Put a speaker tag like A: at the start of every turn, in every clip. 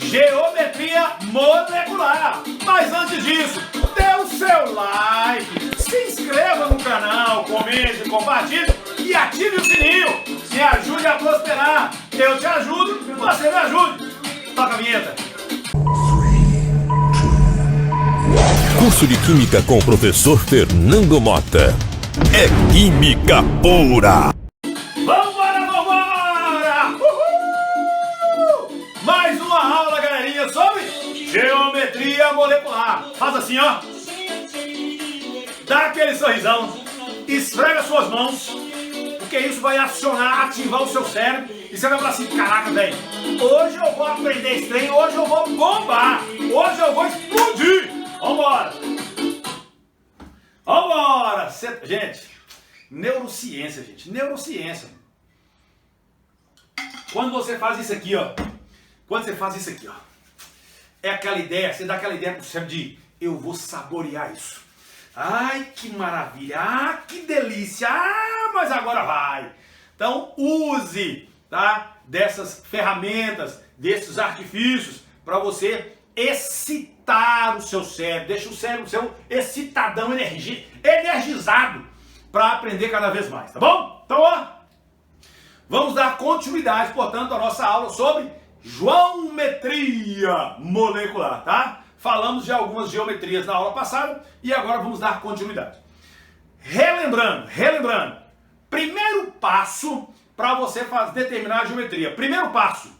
A: geometria molecular. Mas antes disso, dê o seu like, se inscreva no canal, comente, compartilhe e ative o sininho. Me ajude a prosperar. Eu te ajudo, você me ajude. Toca a vinheta.
B: Curso de Química com o professor Fernando Mota. É química pura!
A: Vambora, vambora! Uhul! Mais uma aula, galerinha, sobre geometria molecular. Faz assim, ó. Dá aquele sorrisão. Esfrega suas mãos. Porque isso vai ativar o seu cérebro. E você vai falar assim, caraca, velho. Hoje eu vou aprender esse trem. Hoje eu vou bombar. Hoje eu vou explodir. Vambora. Vambora. Gente, neurociência, gente. Neurociência. Quando você faz isso aqui, ó. Quando você faz isso aqui, ó. É aquela ideia, você dá aquela ideia pro cérebro de eu vou saborear isso. Ai, que maravilha. Ah, que delícia. Ah, mas agora vai. Então, use, tá? Dessas ferramentas, desses artifícios para você excitar o seu cérebro. Deixa o cérebro seu excitadão, energizado para aprender cada vez mais, tá bom? Então, ó, vamos dar continuidade, portanto, à nossa aula sobre geometria molecular, tá? Falamos de algumas geometrias na aula passada e agora vamos dar continuidade. Relembrando, primeiro passo para você determinar a geometria. Primeiro passo,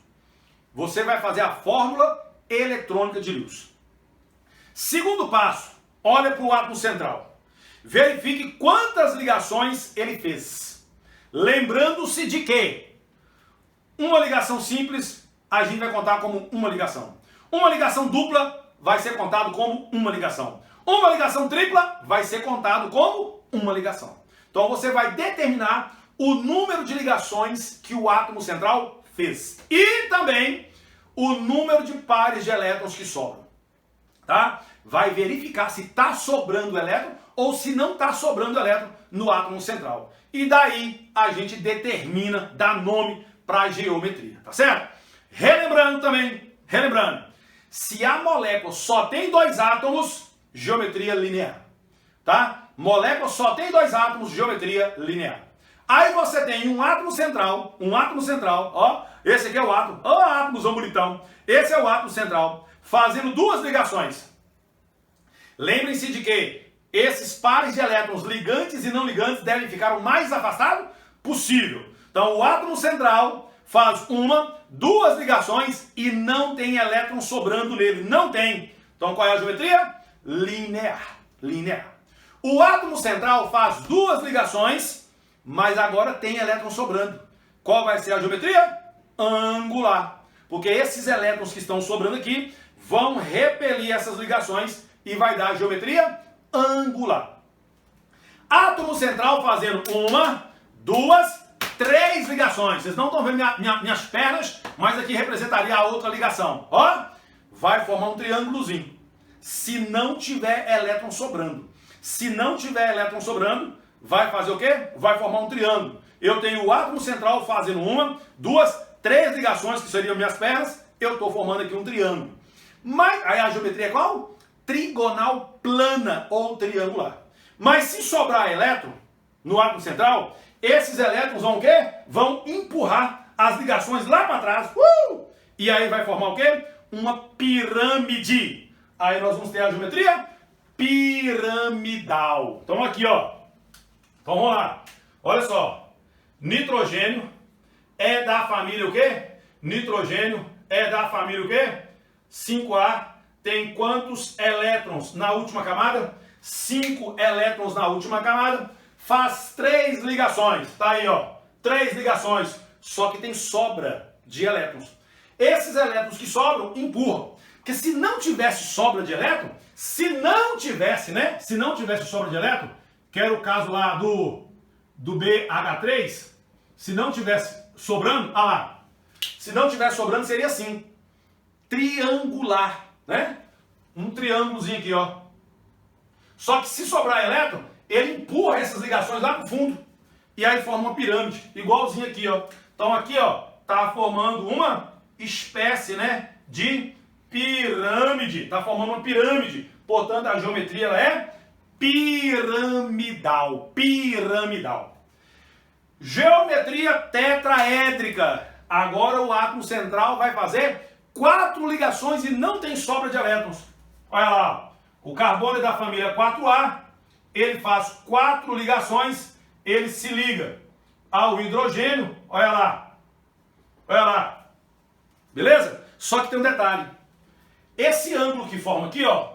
A: você vai fazer a fórmula eletrônica de Lewis. Segundo passo, olha para o átomo central. Verifique quantas ligações ele fez. Lembrando-se de que uma ligação simples a gente vai contar como uma ligação. Uma ligação dupla vai ser contado como uma ligação. Uma ligação tripla vai ser contado como uma ligação. Então você vai determinar o número de ligações que o átomo central fez. E também o número de pares de elétrons que sobram. Tá? Vai verificar se está sobrando elétron ou se não está sobrando elétron no átomo central. E daí a gente determina, dá nome para a geometria. Tá certo? Relembrando, se a molécula só tem dois átomos, geometria linear. Tá? Molécula só tem dois átomos, geometria linear. Aí você tem um átomo central, ó, esse aqui é o átomo, ó, átomozão bonitão. Esse é o átomo central, fazendo duas ligações. Lembrem-se de que esses pares de elétrons ligantes e não ligantes devem ficar o mais afastado possível. Então o átomo central faz duas ligações e não tem elétron sobrando nele. Não tem. Então qual é a geometria? Linear. O átomo central faz duas ligações, mas agora tem elétron sobrando. Qual vai ser a geometria? Angular. Porque esses elétrons que estão sobrando aqui vão repelir essas ligações e vai dar a geometria angular. Átomo central fazendo duas, três ligações. Vocês não estão vendo minhas pernas, mas aqui representaria a outra ligação. Ó, vai formar um triângulozinho. Se não tiver elétron sobrando. Se não tiver elétron sobrando, vai fazer o quê? Vai formar um triângulo. Eu tenho o átomo central fazendo duas, três ligações, que seriam minhas pernas. Eu estou formando aqui um triângulo. Mas aí a geometria é qual? Trigonal plana ou triangular. Mas se sobrar elétron no átomo central, esses elétrons vão o quê? Vão empurrar as ligações lá para trás. E aí vai formar o quê? Uma pirâmide. Aí nós vamos ter a geometria piramidal. Então aqui, ó. Então vamos lá. Olha só. Nitrogênio é da família o quê? Nitrogênio é da família o quê? 5A. Tem quantos elétrons na última camada? 5 elétrons na última camada. Faz 3 ligações. Tá aí, ó. 3 ligações. Só que tem sobra de elétrons. Esses elétrons que sobram, empurram. Porque se não tivesse sobra de elétron, se não tivesse sobra de elétron, que era o caso lá do BH3, se não tivesse sobrando, lá. Se não tivesse sobrando, seria assim. Triangular, né? Um triângulozinho aqui, ó. Só que se sobrar elétron, ele empurra essas ligações lá pro fundo. E aí forma uma pirâmide, igualzinho aqui, ó. Então aqui, ó, tá formando uma espécie, né, de pirâmide. Está formando uma pirâmide. Portanto, a geometria ela é piramidal. Piramidal. Geometria tetraédrica. Agora o átomo central vai fazer 4 ligações e não tem sobra de elétrons. Olha lá, o carbono é da família 4A, ele faz 4 ligações, ele se liga ao hidrogênio, olha lá, beleza? Só que tem um detalhe, esse ângulo que forma aqui, ó,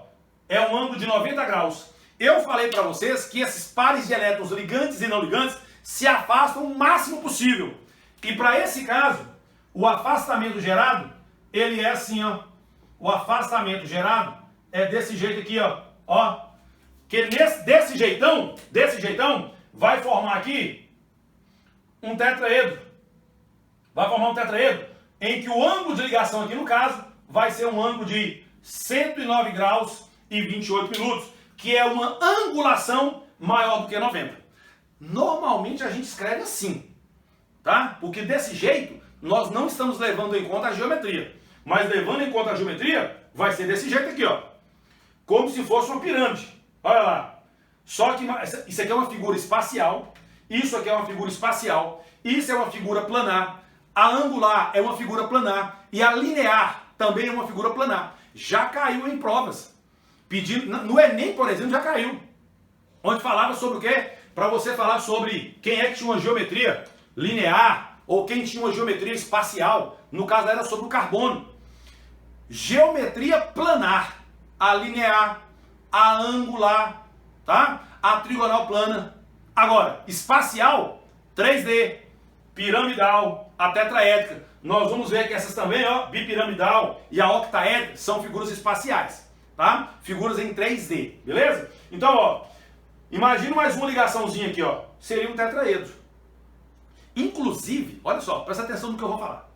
A: é um ângulo de 90 graus. Eu falei para vocês que esses pares de elétrons ligantes e não ligantes se afastam o máximo possível. E para esse caso, o afastamento gerado, ele é assim, ó. O afastamento gerado é desse jeito aqui, ó. Que desse jeitão, vai formar aqui um tetraedro. Vai formar um tetraedro em que o ângulo de ligação aqui, no caso, vai ser um ângulo de 109 graus e 28 minutos, que é uma angulação maior do que 90. Normalmente a gente escreve assim, tá? Porque desse jeito nós não estamos levando em conta a geometria. Mas levando em conta a geometria, vai ser desse jeito aqui, ó. Como se fosse uma pirâmide. Olha lá. Só que isso aqui é uma figura espacial. Isso aqui é uma figura espacial. Isso é uma figura planar. A angular é uma figura planar. E a linear também é uma figura planar. Já caiu em provas. No Enem, por exemplo, já caiu. Onde falava sobre o quê? Para você falar sobre quem é que tinha uma geometria linear ou quem tinha uma geometria espacial. No caso era sobre o carbono. Geometria planar. A linear, a angular, tá? A trigonal plana. Agora, espacial, 3D, piramidal, a tetraédrica. Nós vamos ver que essas também, ó, bipiramidal e a octaédrica são figuras espaciais, tá? Figuras em 3D, beleza? Então, ó, imagina mais uma ligaçãozinha aqui, ó. Seria um tetraedro. Inclusive, olha só, presta atenção no que eu vou falar.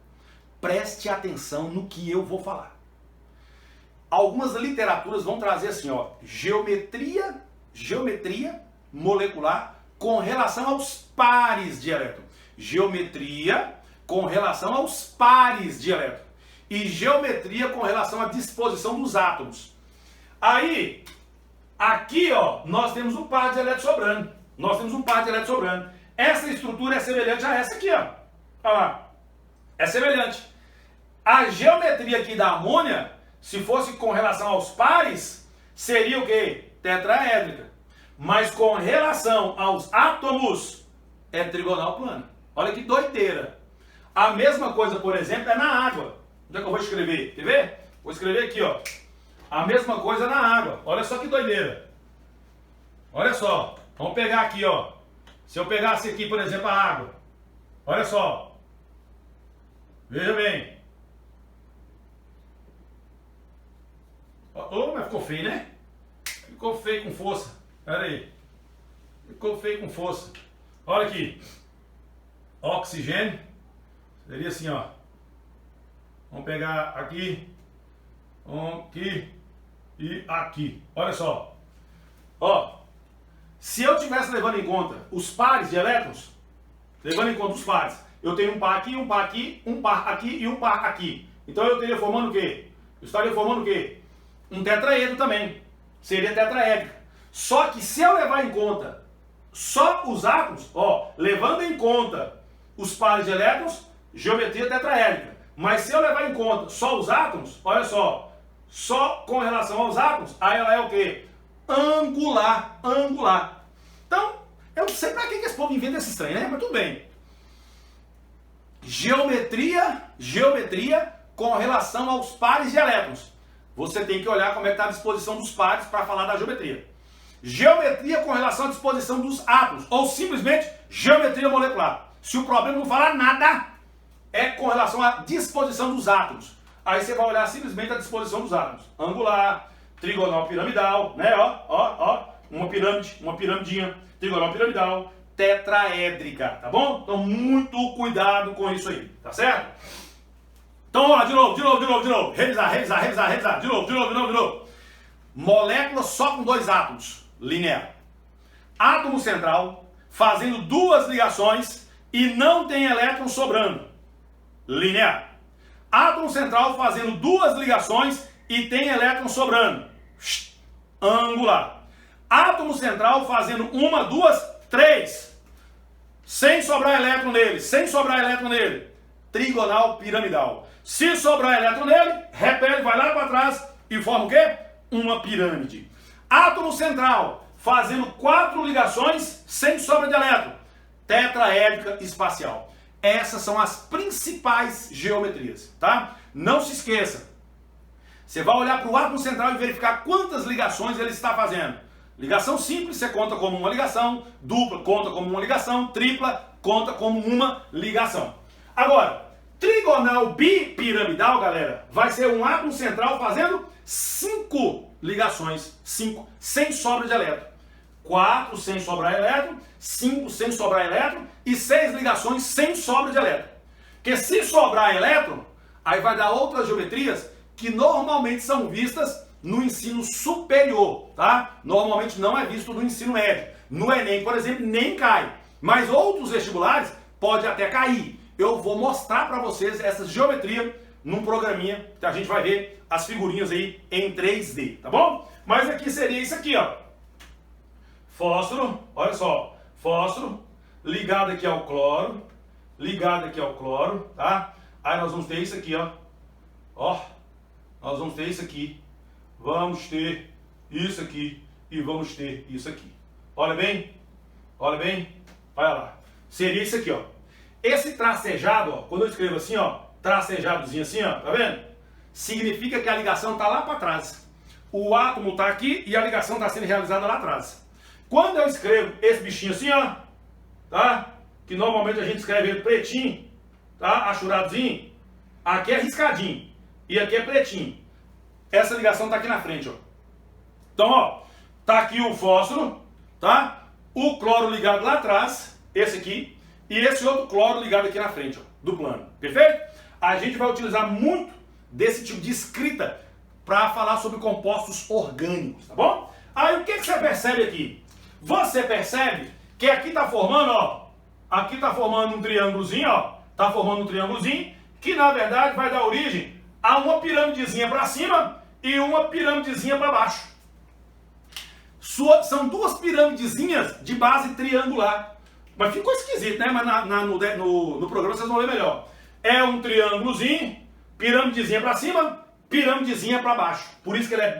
A: Preste atenção no que eu vou falar. Algumas literaturas vão trazer assim, ó, geometria molecular com relação aos pares de elétron. Geometria com relação aos pares de elétron. E geometria com relação à disposição dos átomos. Aí, aqui, ó, nós temos um par de elétrons sobrando. Essa estrutura é semelhante a essa aqui, ó. Olha lá. É semelhante. A geometria aqui da amônia, se fosse com relação aos pares, seria o quê? Tetraédrica. Mas com relação aos átomos, é trigonal plana. Olha que doideira. A mesma coisa, por exemplo, é na água. Onde é que eu vou escrever? Quer ver? Vou escrever aqui, ó. A mesma coisa na água. Olha só que doideira. Olha só. Vamos pegar aqui, ó. Se eu pegasse aqui, por exemplo, a água. Olha só. Veja bem. Oh, mas ficou feio, né? Ficou feio com força. Pera aí. Ficou feio com força. Olha aqui. Oxigênio. Seria assim, ó. Vamos pegar aqui. Aqui. E aqui. Olha só. Ó. Se eu tivesse levando em conta os pares de elétrons, levando em conta os pares, eu tenho um par aqui, um par aqui, um par aqui e um par aqui. Então eu estaria formando o quê? Eu estaria formando o quê? Um tetraedro também. Seria tetraédrica. Só que se eu levar em conta só os átomos, ó, levando em conta os pares de elétrons, geometria tetraédrica. Mas se eu levar em conta só os átomos, olha só, só com relação aos átomos, aí ela é o quê? Angular. Então, eu não sei pra que esse povo inventa esse estranho, né? Mas tudo bem. Geometria com relação aos pares de elétrons. Você tem que olhar como é que está a disposição dos pares para falar da geometria. Geometria com relação à disposição dos átomos, ou simplesmente geometria molecular. Se o problema não falar nada, é com relação à disposição dos átomos. Aí você vai olhar simplesmente a disposição dos átomos. Angular, trigonal piramidal, né? Ó, uma piramidinha, trigonal piramidal, tetraédrica, tá bom? Então muito cuidado com isso aí, tá certo? Então, ó, de novo. Revisar. De novo. Molécula só com 2 átomos, linear. Átomo central, fazendo 2 ligações e não tem elétron sobrando, linear. Átomo central fazendo duas ligações e tem elétron sobrando. Angular. Átomo central fazendo uma, duas, três. Sem sobrar elétron nele, sem sobrar elétron nele. Trigonal piramidal. Se sobrar elétron nele, repele, vai lá para trás e forma o quê? Uma pirâmide. Átomo central fazendo 4 ligações sem sobra de elétron. Tetraédrica espacial. Essas são as principais geometrias, tá? Não se esqueça. Você vai olhar para o átomo central e verificar quantas ligações ele está fazendo. Ligação simples você conta como uma ligação, dupla conta como uma ligação, tripla conta como uma ligação. Agora, trigonal bipiramidal, galera, vai ser um átomo central fazendo 5 ligações, 5 sem sobra de elétron. 4 sem sobrar elétron, 5 sem sobrar elétron e 6 ligações sem sobra de elétron. Porque se sobrar elétron, aí vai dar outras geometrias que normalmente são vistas no ensino superior, tá? Normalmente não é visto no ensino médio. No Enem, por exemplo, nem cai. Mas outros vestibulares pode até cair. Eu vou mostrar para vocês essa geometria num programinha que a gente vai ver as figurinhas aí em 3D, tá bom? Mas aqui seria isso aqui, ó. Fósforo, olha só, fósforo ligado aqui ao cloro, tá? Aí nós vamos ter isso aqui, ó. Ó, nós vamos ter isso aqui. Vamos ter isso aqui e vamos ter isso aqui. Olha bem, olha lá. Seria isso aqui, ó. Esse tracejado, ó, quando eu escrevo assim, ó, tracejadozinho assim, ó, tá vendo? Significa que a ligação tá lá para trás. O átomo tá aqui e a ligação tá sendo realizada lá atrás. Quando eu escrevo esse bichinho assim, ó, tá? Que normalmente a gente escreve ele pretinho, tá? Achuradozinho. Aqui é riscadinho e aqui é pretinho. Essa ligação tá aqui na frente, ó. Então, ó, tá aqui o fósforo, tá? O cloro ligado lá atrás, esse aqui, e esse outro cloro ligado aqui na frente, ó, do plano. Perfeito? A gente vai utilizar muito desse tipo de escrita para falar sobre compostos orgânicos, tá bom? Aí o que você percebe aqui? Você percebe que aqui tá formando, ó, aqui tá formando um triângulozinho, ó, tá formando um triângulozinho que na verdade vai dar origem a uma piramidezinha para cima e uma piramidezinha para baixo. São duas piramidezinhas de base triangular. Mas ficou esquisito, né? Mas no programa vocês vão ver melhor. É um triângulozinho, piramidezinha para cima, piramidezinha para baixo. Por isso que ele é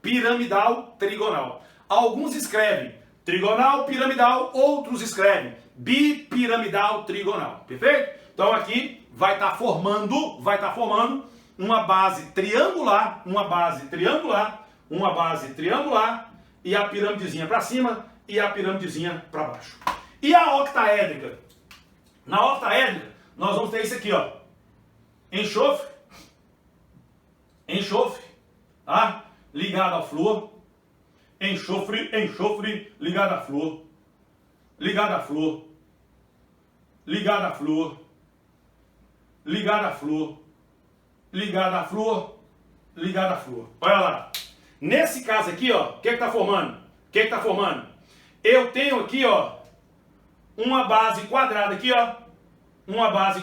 A: bipiramidal trigonal. Alguns escrevem trigonal piramidal, outros escrevem bipiramidal trigonal. Perfeito? Então aqui vai estar formando uma base triangular, e a piramidezinha para cima e a piramidezinha para baixo. E a octaédrica? Na octaédrica nós vamos ter isso aqui, ó. Enxofre, tá? Ligado ao flúor. Enxofre, ligado a flúor. Ligado a flúor. Ligado a flúor. Ligado a flúor. Ligado a flúor. Ligado a flúor. Olha lá. Nesse caso aqui, ó, o que está formando? Eu tenho aqui, ó, uma base quadrada aqui, ó. Uma base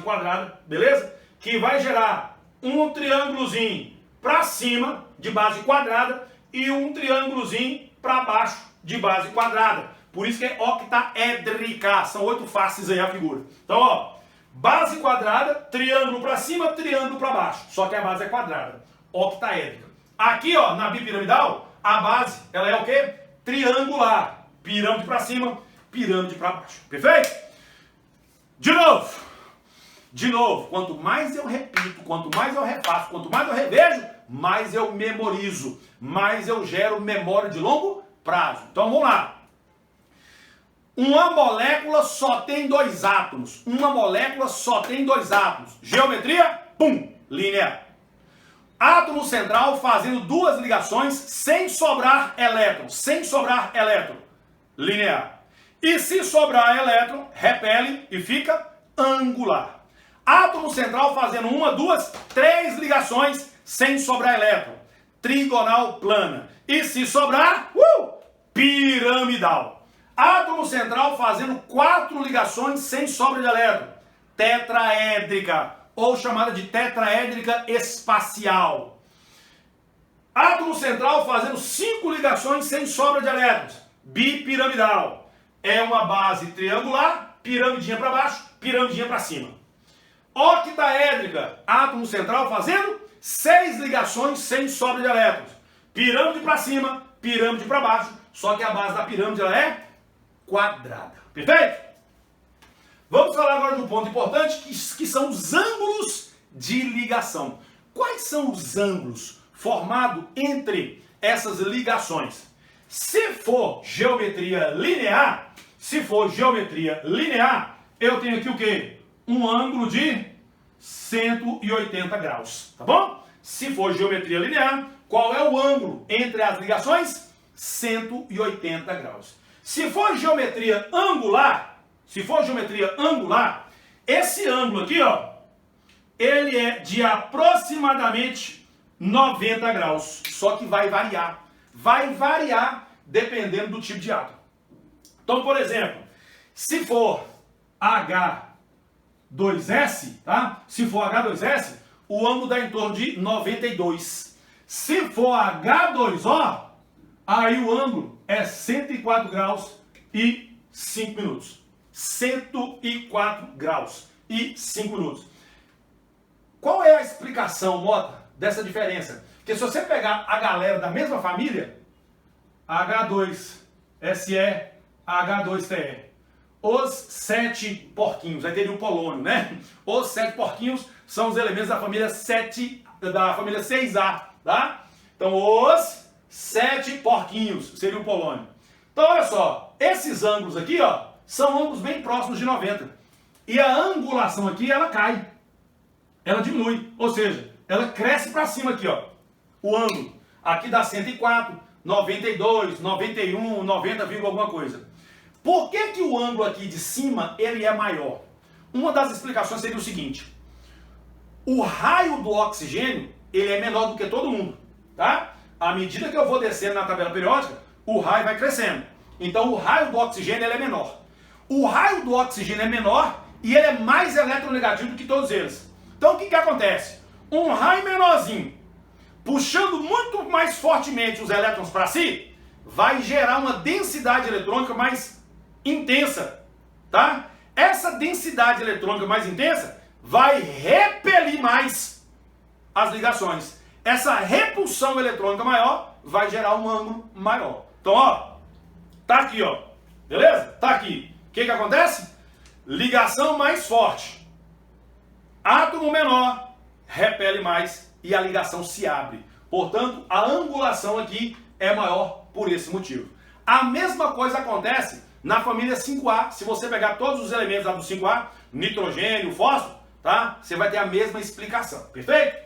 A: quadrada, beleza? Que vai gerar um triângulozinho para cima de base quadrada e um triângulozinho para baixo de base quadrada. Por isso que é octaédrica. São 8 faces aí a figura. Então, ó, base quadrada, triângulo para cima, triângulo para baixo. Só que a base é quadrada. Octaédrica. Aqui, ó, na bipiramidal, a base, ela é o quê? Triangular. Pirâmide para cima, pirâmide para baixo. Perfeito? De novo, quanto mais eu repito, quanto mais eu refaço, quanto mais eu revejo, mais eu memorizo, mais eu gero memória de longo prazo. Então vamos lá. Uma molécula só tem 2 átomos. Geometria, pum, linear. Átomo central fazendo 2 ligações sem sobrar elétron. Linear. E se sobrar elétron, repele e fica angular. Átomo central fazendo 1, 2, 3 ligações sem sobrar elétron. Trigonal plana. E se sobrar, piramidal. Átomo central fazendo 4 ligações sem sobra de elétron. Tetraédrica. ou chamada de tetraédrica espacial. Átomo central fazendo 5 ligações sem sobra de elétrons. Bipiramidal. É uma base triangular, piramidinha para baixo, piramidinha para cima. Octaédrica. Átomo central fazendo 6 ligações sem sobra de elétrons. Pirâmide para cima, pirâmide para baixo. Só que a base da pirâmide ela é quadrada. Perfeito? Vamos falar agora de um ponto importante que são os ângulos de ligação. Quais são os ângulos formados entre essas ligações? Se for geometria linear, eu tenho aqui o quê? Um ângulo de 180 graus, tá bom? Se for geometria linear, qual é o ângulo entre as ligações? 180 graus. Se for geometria angular, esse ângulo aqui, ó, ele é de aproximadamente 90 graus. Só que vai variar. Vai variar dependendo do tipo de átomo. Então, por exemplo, se for H2S, tá? Se for H2S, o ângulo dá em torno de 92. Se for H2O, aí o ângulo é 104 graus e 5 minutos. 104 graus e 5 minutos. Qual é a explicação, Mota, dessa diferença? Porque se você pegar a galera da mesma família, H2SE, H2TE, os 7 porquinhos, aí teria o polônio, né? Os 7 porquinhos são os elementos da família 6A, tá? Então, os 7 porquinhos seria o polônio. Então, olha só, esses ângulos aqui, ó, são ângulos bem próximos de 90. E a angulação aqui, ela cai. Ela diminui. Ou seja, ela cresce para cima aqui, ó. O ângulo. Aqui dá 104, 92, 91, 90, alguma coisa. Por que que o ângulo aqui de cima, ele é maior? Uma das explicações seria o seguinte. O raio do oxigênio, ele é menor do que todo mundo, tá? À medida que eu vou descendo na tabela periódica, o raio vai crescendo. Então, o raio do oxigênio, ele é menor. O raio do oxigênio é menor e ele é mais eletronegativo do que todos eles. Então, o que que acontece? Um raio menorzinho, puxando muito mais fortemente os elétrons para si, vai gerar uma densidade eletrônica mais intensa, tá? Essa densidade eletrônica mais intensa vai repelir mais as ligações. Essa repulsão eletrônica maior vai gerar um ângulo maior. Então, ó, tá aqui, ó, beleza? Tá aqui. O que que acontece? Ligação mais forte. Átomo menor repele mais e a ligação se abre. Portanto, a angulação aqui é maior por esse motivo. A mesma coisa acontece na família 5A. Se você pegar todos os elementos lá do 5A, nitrogênio, fósforo, tá? Você vai ter a mesma explicação. Perfeito?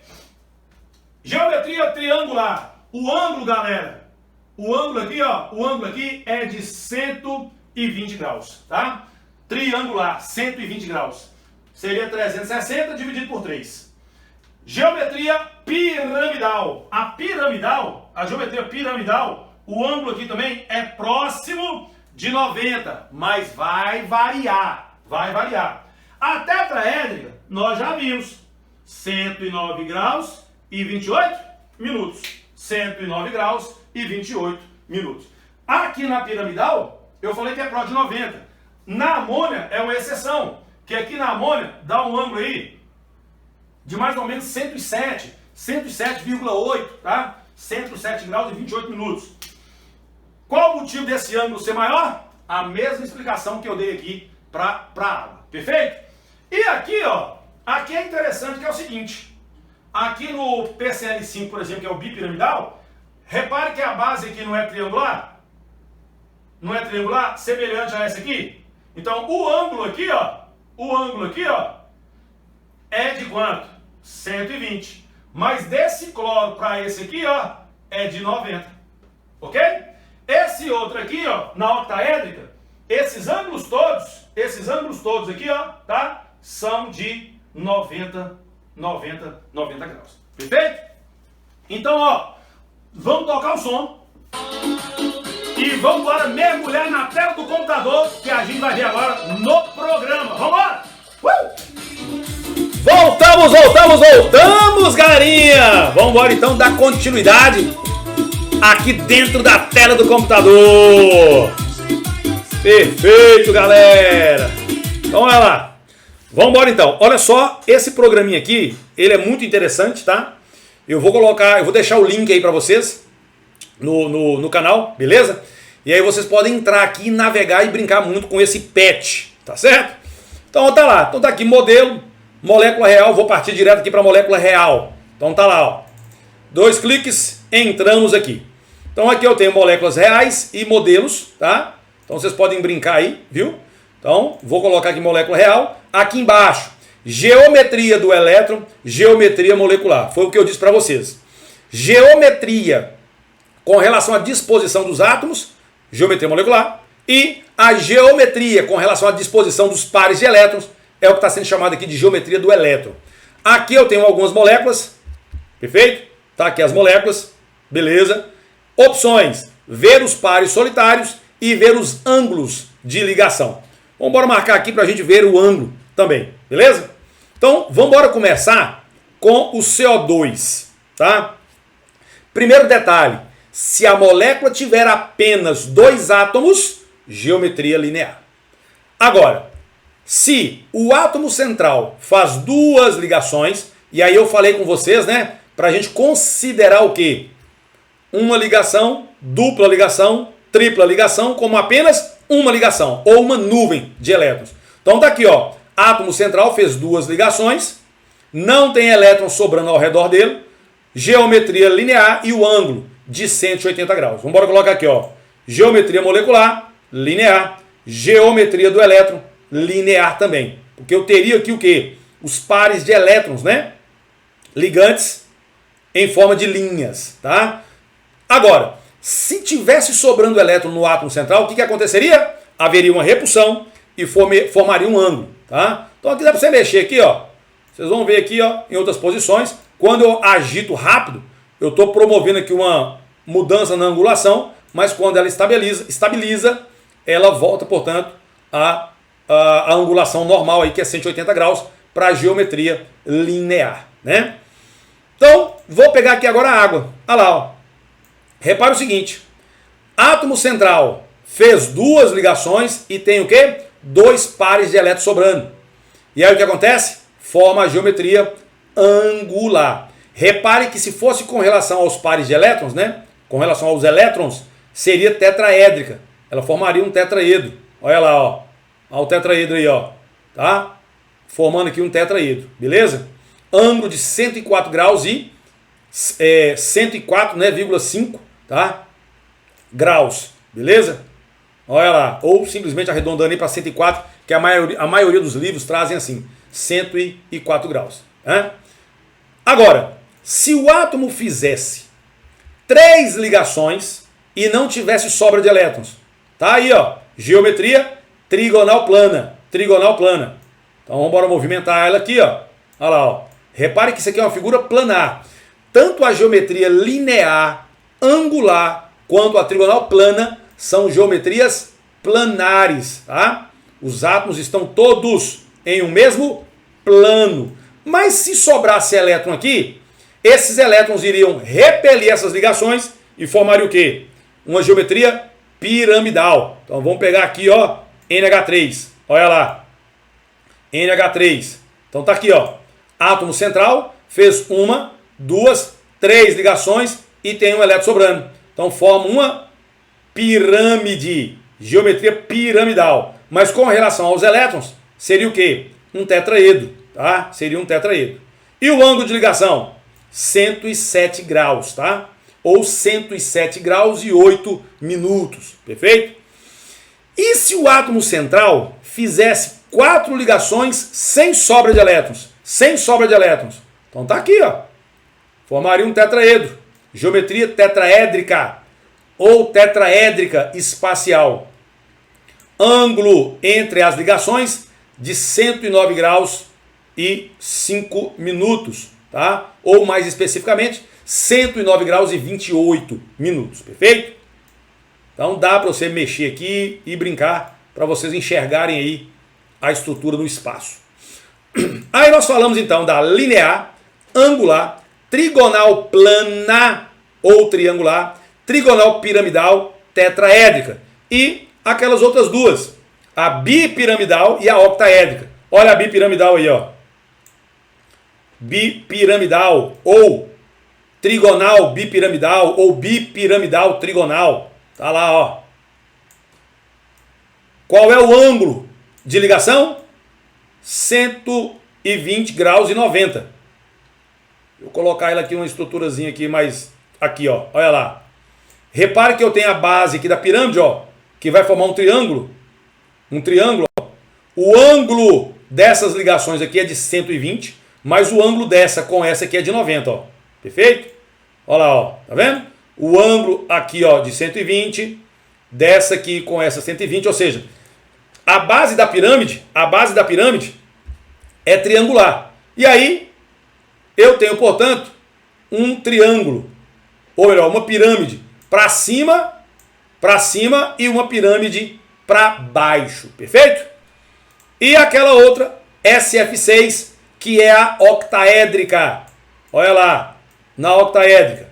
A: Geometria triangular. O ângulo, galera, o ângulo aqui, ó, o ângulo aqui é de 120 graus, tá? Triangular, 120 graus. Seria 360 dividido por 3. Geometria piramidal. A geometria piramidal, o ângulo aqui também é próximo de 90, mas vai variar, A tetraédrica, nós já vimos, 109 graus e 28 minutos. 109 graus e 28 minutos. Aqui na piramidal, eu falei que é próximo de 90. Na amônia é uma exceção, que aqui na amônia dá um ângulo aí de mais ou menos 107,8, tá? 107 graus e 28 minutos. Qual o motivo desse ângulo ser maior? A mesma explicação que eu dei aqui para a água. Perfeito? E aqui, ó, aqui é interessante que é o seguinte. Aqui no PCl5, por exemplo, que é o bipiramidal, repare que a base aqui não é triangular? Não é triangular? Semelhante a essa aqui? Então, o ângulo aqui, ó, é de quanto? 120. Mas desse cloro para esse aqui, ó, é de 90. Ok? Esse outro aqui, ó, na octaédrica, esses ângulos todos aqui, ó, tá? São de 90 graus. Perfeito? Então, ó, vamos tocar o som e vamos agora mergulhar na tela do computador que a gente vai ver agora no programa. Vamos embora! Voltamos! Voltamos, galerinha! Vamos embora então dar continuidade aqui dentro da tela do computador. Perfeito, galera! Então, olha lá. Vamos embora então. Olha só, esse programinha aqui, ele é muito interessante, tá? Eu vou deixar o link aí pra vocês no canal, beleza? E aí vocês podem entrar aqui, navegar e brincar muito com esse patch, tá certo? Então tá lá, então tá aqui modelo, molécula real, vou partir direto aqui para molécula real. Então tá lá, ó. 2 cliques, entramos aqui. Então aqui eu tenho moléculas reais e modelos, tá? Então vocês podem brincar aí, viu? Então vou colocar aqui molécula real. Aqui embaixo, geometria do elétron, geometria molecular. Foi o que eu disse para vocês. Geometria com relação à disposição dos átomos, geometria molecular, e a geometria com relação à disposição dos pares de elétrons é o que está sendo chamado aqui de geometria do elétron. Aqui eu tenho algumas moléculas, perfeito? Tá aqui as moléculas, beleza? Opções, ver os pares solitários e ver os ângulos de ligação. Vamos embora marcar aqui para a gente ver o ângulo também, beleza? Então vamos embora começar com o CO2, tá? Primeiro detalhe, se a molécula tiver apenas 2 átomos, geometria linear. Agora, se o átomo central faz 2 ligações, e aí eu falei com vocês, né, para a gente considerar o quê? Uma ligação, dupla ligação, tripla ligação, como apenas uma ligação, ou uma nuvem de elétrons. Então tá aqui, ó, átomo central fez 2 ligações, não tem elétrons sobrando ao redor dele, geometria linear e o ângulo de 180 graus. Vamos embora colocar aqui, ó, geometria molecular, linear, geometria do elétron, linear também. Porque eu teria aqui o quê? Os pares de elétrons, né? Ligantes em forma de linhas, tá? Agora, se tivesse sobrando elétron no átomo central, o que aconteceria? Haveria uma repulsão e formaria um ângulo, tá? Então aqui dá para você mexer aqui, ó. Vocês vão ver aqui, ó, em outras posições. Quando eu agito rápido, eu estou promovendo aqui uma mudança na angulação, mas quando ela estabiliza, ela volta, portanto, a angulação normal, aí, que é 180 graus, para a geometria linear, né? Então, vou pegar aqui agora a água. Olha lá, ó. Repara o seguinte, átomo central fez 2 ligações e tem o quê? 2 pares de elétrons sobrando. E aí o que acontece? Forma a geometria angular. Repare que se fosse com relação aos pares de elétrons, né? Com relação aos elétrons, seria tetraédrica. Ela formaria um tetraedro. Olha lá, ó. Olha o tetraedro aí, ó. Tá? Formando aqui um tetraedro. Beleza? Ângulo de 104 graus e 104,5, né, tá? Graus. Beleza? Olha lá. Ou simplesmente arredondando aí para 104, que a maioria dos livros trazem assim. 104 graus. Né? Agora, se o átomo fizesse 3 ligações e não tivesse sobra de elétrons, tá aí, ó, geometria trigonal plana, trigonal plana. Então vamos embora movimentar ela aqui, ó. Olha lá, ó. Repare que isso aqui é uma figura planar. Tanto a geometria linear, angular, quanto a trigonal plana são geometrias planares, tá? Os átomos estão todos em um mesmo plano. Mas se sobrasse elétron aqui, esses elétrons iriam repelir essas ligações e formariam o quê? Uma geometria piramidal. Então vamos pegar aqui, ó, NH3. Olha lá. NH3. Então tá aqui, ó. Átomo central fez 1, 2, 3 ligações e tem um elétron sobrando. Então forma uma pirâmide. Geometria piramidal. Mas com relação aos elétrons, seria o quê? Um tetraedro. Tá? Seria um tetraedro. E o ângulo de ligação? 107 graus, tá? Ou 107 graus e 8 minutos, perfeito? E se o átomo central fizesse 4 ligações sem sobra de elétrons? Sem sobra de elétrons. Então tá aqui, ó. Formaria um tetraedro. Geometria tetraédrica ou tetraédrica espacial. Ângulo entre as ligações de 109 graus e 5 minutos, tá? Ou mais especificamente, 109 graus e 28 minutos, perfeito? Então dá para você mexer aqui e brincar para vocês enxergarem aí a estrutura do espaço. Aí nós falamos então da linear, angular, trigonal plana ou triangular, trigonal piramidal, tetraédrica e aquelas outras duas, a bipiramidal e a octaédrica. Olha a bipiramidal aí, ó. Bipiramidal ou trigonal bipiramidal ou bipiramidal trigonal. Tá lá, ó. Qual é o ângulo de ligação? 120 graus e 90. Vou colocar ele aqui, uma estruturazinha aqui, mas aqui, ó, olha lá. Repare que eu tenho a base aqui da pirâmide, ó, que vai formar um triângulo. Um triângulo, ó. O ângulo dessas ligações aqui é de 120, mas o ângulo dessa com essa aqui é de 90, ó. Perfeito? Olha lá, ó, tá vendo? O ângulo aqui, ó, de 120, dessa aqui com essa 120, ou seja, a base da pirâmide é triangular. E aí, eu tenho, portanto, um triângulo, ou melhor, uma pirâmide para cima e uma pirâmide para baixo, perfeito? E aquela outra, SF6, que é a octaédrica. Olha lá, na octaédrica.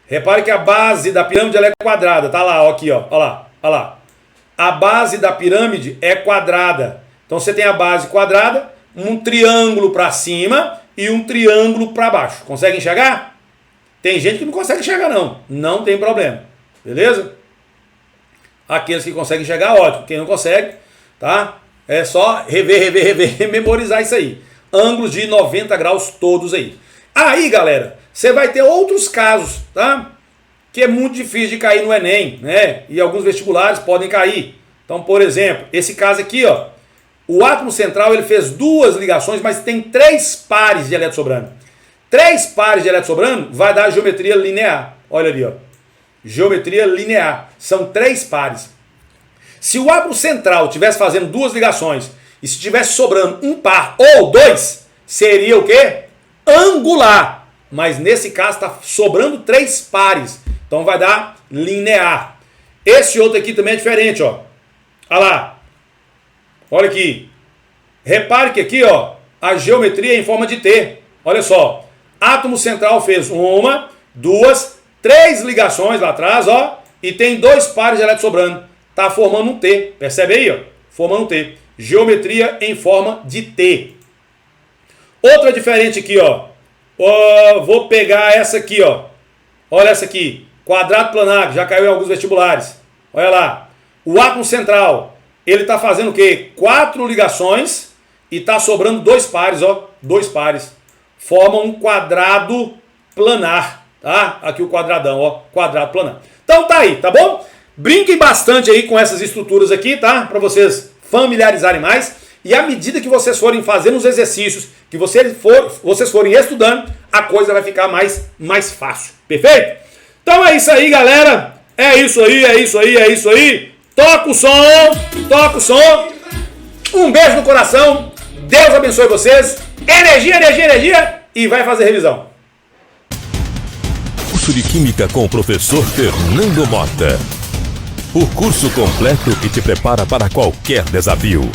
A: Repare que a base da pirâmide ela é quadrada, tá lá, ó, aqui, ó, olha lá, olha lá. A base da pirâmide é quadrada. Então você tem a base quadrada, um triângulo para cima e um triângulo para baixo. Consegue enxergar? Tem gente que não consegue enxergar não. Não tem problema. Beleza? Aqueles que conseguem enxergar, ótimo. Quem não consegue, tá? É só rever, memorizar isso aí. Ângulos de 90 graus todos aí. Aí, galera, você vai ter outros casos, tá? Que é muito difícil de cair no Enem, né? E alguns vestibulares podem cair. Então, por exemplo, esse caso aqui, ó. O átomo central ele fez duas ligações, mas tem 3 pares de elétrons sobrando. 3 pares de elétrons sobrando vai dar geometria linear. Olha ali, ó. Geometria linear. São 3 pares. Se o átomo central estivesse fazendo 2 ligações e se tivesse sobrando um par ou 2, seria o quê? Angular. Mas nesse caso está sobrando 3 pares. Então vai dar linear. Esse outro aqui também é diferente, ó. Olha lá. Olha aqui. Repare que aqui, ó, a geometria é em forma de T. Olha só. Átomo central fez 1, 2, 3 ligações lá atrás, ó. E tem 2 pares de elétrons sobrando. Tá formando um T. Percebe aí, ó? Formando um T. Geometria em forma de T. Outra diferente aqui, ó. Vou pegar essa aqui, ó. Olha essa aqui. Quadrado planar, já caiu em alguns vestibulares. Olha lá. O átomo central, ele está fazendo o quê? 4 ligações e está sobrando 2 pares, ó. 2 pares. Formam um quadrado planar, tá? Aqui o quadradão, ó. Quadrado planar. Então tá aí, tá bom? Brinquem bastante aí com essas estruturas aqui, tá? Para vocês familiarizarem mais. E à medida que vocês forem fazendo os exercícios, que vocês forem estudando, a coisa vai ficar mais fácil. Perfeito? Então é isso aí, galera. É isso aí. Toca o som. Um beijo no coração. Deus abençoe vocês. Energia. E vai fazer revisão.
B: Curso de Química com o professor Fernando Mota. O curso completo que te prepara para qualquer desafio.